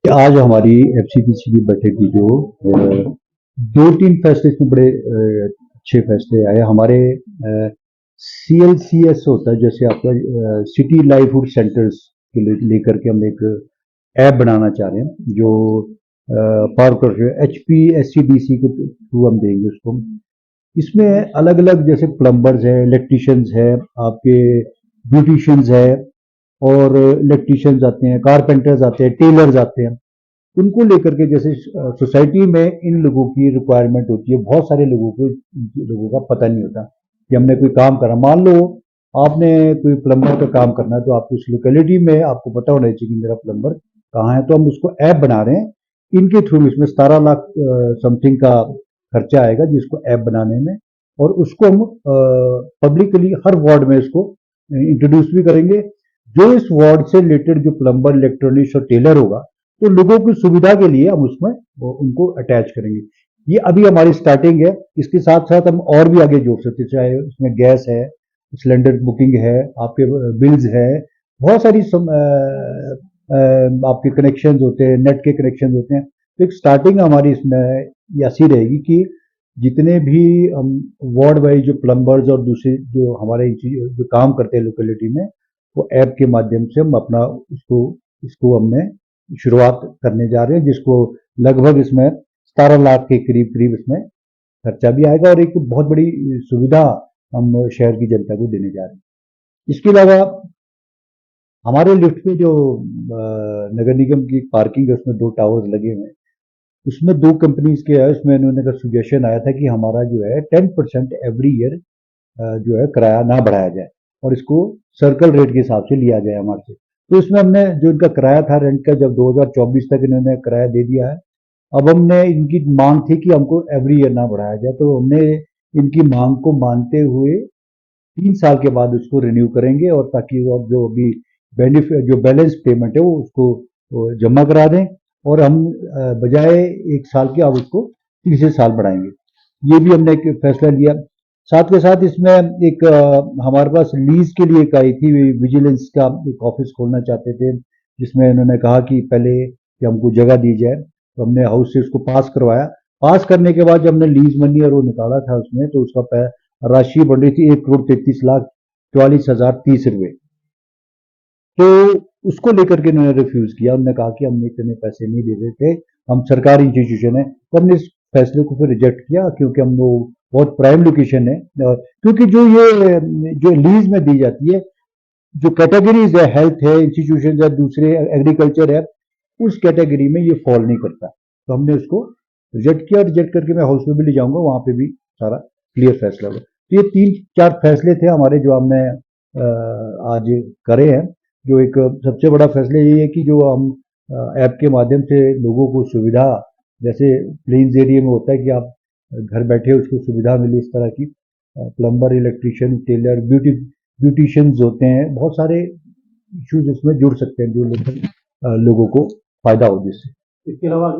आज हमारी एफसीपीसी की बैठक की जो दो तीन फैसले इसमें बड़े अच्छे फैसले आए हमारे। सीएलसीएस होता है जैसे आपका सिटी लाइवहुड सेंटर्स के लेकर के हम एक ऐप बनाना चाह रहे हैं जो पावर कॉर्पोरेशन HPSCDC को थ्रू हम देंगे उसको। इसमें अलग अलग जैसे प्लम्बर्स है, इलेक्ट्रिशियंस है, आपके ब्यूटिशियंस है, और इलेक्ट्रिशियंस आते हैं, कारपेंटर्स आते हैं, टेलर्स आते हैं। उनको लेकर के जैसे सोसाइटी में इन लोगों की रिक्वायरमेंट होती है। बहुत सारे लोगों का पता नहीं होता कि हमने कोई काम करा। मान लो आपने कोई प्लम्बर का काम करना है तो आपकी उस लोकेलिटी में आपको पता होना चाहिए कि मेरा प्लम्बर कहाँ है। तो हम उसको ऐप बना रहे हैं इनके थ्रू। इसमें 17 लाख समथिंग का खर्चा आएगा जिसको ऐप बनाने में, और उसको हम पब्लिकली हर वार्ड में इसको इंट्रोड्यूस भी करेंगे। जो इस वार्ड से रिलेटेड जो प्लम्बर, इलेक्ट्रॉनिक्स और टेलर होगा तो लोगों की सुविधा के लिए हम उसमें उनको अटैच करेंगे। ये अभी हमारी स्टार्टिंग है। इसके साथ साथ हम और भी आगे जोड़ सकते हैं, चाहे उसमें गैस है, सिलेंडर बुकिंग है, आपके बिल्स है, बहुत सारी आपके कनेक्शन होते हैं, नेट के कनेक्शन होते हैं। तो एक स्टार्टिंग हमारी इसमें ऐसी रहेगी कि जितने भी हम वार्ड वाइज जो प्लम्बर्स और दूसरे जो हमारे जो काम करते हैं लोकेलिटी में, वो ऐप के माध्यम से हम अपना इसको हमने शुरुआत करने जा रहे हैं, जिसको लगभग इसमें 17 लाख के करीब करीब इसमें खर्चा भी आएगा, और एक बहुत बड़ी सुविधा हम शहर की जनता को देने जा रहे हैं। इसके अलावा हमारे लिफ्ट पे जो नगर निगम की पार्किंग है उसमें 2 टावर्स लगे हुए हैं। उसमें 2 कंपनीज के है। उसमें इन्होंने का सुजेशन आया था कि हमारा जो है 10% एवरी ईयर जो है किराया ना बढ़ाया जाए और इसको सर्कल रेट के हिसाब से लिया जाए हमारे से। तो इसमें हमने जो इनका किराया था रेंट का, जब 2024 तक इन्होंने किराया दे दिया है। अब हमने इनकी मांग थी कि हमको एवरी ईयर ना बढ़ाया जाए, तो हमने इनकी मांग को मानते हुए 3 साल के बाद उसको रिन्यू करेंगे, और ताकि वो जो अभी बेनिफिट जो बैलेंस पेमेंट है वो उसको जमा करा दें, और हम बजाय 1 साल के अब उसको तीसरे साल बढ़ाएंगे। ये भी हमने एक फैसला लिया। साथ के साथ इसमें एक हमारे पास लीज के लिए एक आई थी, विजिलेंस का एक ऑफिस खोलना चाहते थे, जिसमें इन्होंने कहा कि पहले कि हमको जगह दी जाए। तो हमने हाउस से उसको पास करवाया। पास करने के बाद जब हमने लीज मनी और वो निकाला था उसमें, तो उसका राशि बढ़ रही थी 1,33,44,030 रुपए। तो उसको लेकर के इन्होंने रिफ्यूज किया। उन्होंने कहा कि हम इतने पैसे नहीं दे देते, हम सरकारी इंस्टीट्यूशन है। तो हमने इस फैसले को फिर रिजेक्ट किया, क्योंकि हम लोग बहुत प्राइम लोकेशन है। क्योंकि जो ये जो लीज में दी जाती है, जो कैटेगरीज है, हेल्थ है, इंस्टीट्यूशन है, दूसरे एग्रीकल्चर है, उस कैटेगरी में ये फॉल नहीं करता। तो हमने उसको रिजेक्ट किया। रिजेक्ट करके मैं हाउस में भी ले जाऊंगा, वहां पे भी सारा क्लियर फैसला होगा। तो ये 3-4 फैसले थे हमारे जो हमने आज करे हैं। जो एक सबसे बड़ा फैसला ये है कि जो हम ऐप के माध्यम से लोगों को सुविधा, जैसे प्लेन्स एरिया में होता है कि आप घर बैठे उसको सुविधा मिली, इस तरह की प्लम्बर, इलेक्ट्रिशियन, टेलर, ब्यूटिशियंस होते हैं, बहुत सारे इश्यूज इसमें जुड़ सकते हैं जो लोगों को फायदा हो जिससे। इसके अलावा